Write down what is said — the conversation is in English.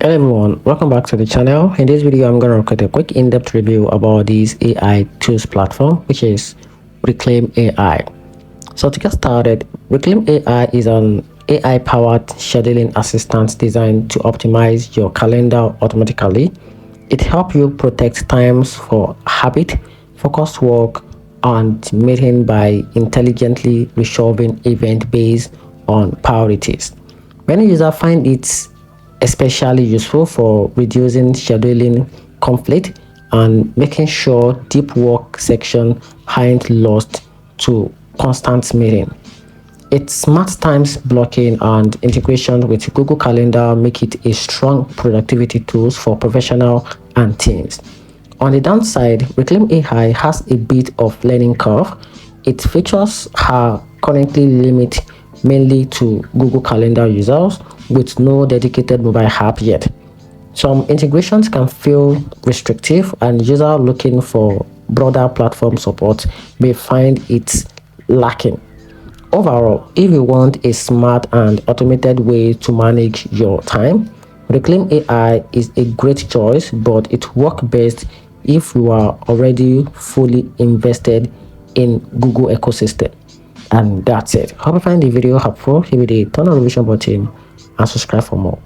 Hello everyone, welcome back to the channel. In this video I'm going to record a quick in-depth review about this AI tools platform, which is Reclaim AI. So to get started, Reclaim AI is an AI powered scheduling assistant designed to optimize your calendar automatically. It helps you protect times for habit, focused work, and meeting by intelligently resolving events based on priorities. Many users find it especially useful for reducing scheduling conflict and making sure deep work section aren't lost to constant meeting. Its smart times blocking and integration with Google Calendar make it a strong productivity tool for professionals and teams. On the downside, Reclaim AI has a bit of learning curve. Its features are currently limited mainly to Google Calendar users with no dedicated mobile app yet. Some integrations can feel restrictive, and users looking for broader platform support may find it lacking. Overall, if you want a smart and automated way to manage your time, Reclaim AI is a great choice, but it works best if you are already fully invested in Google ecosystem. And that's it. Hope you find the video helpful. Hit the turn on notification button and subscribe for more.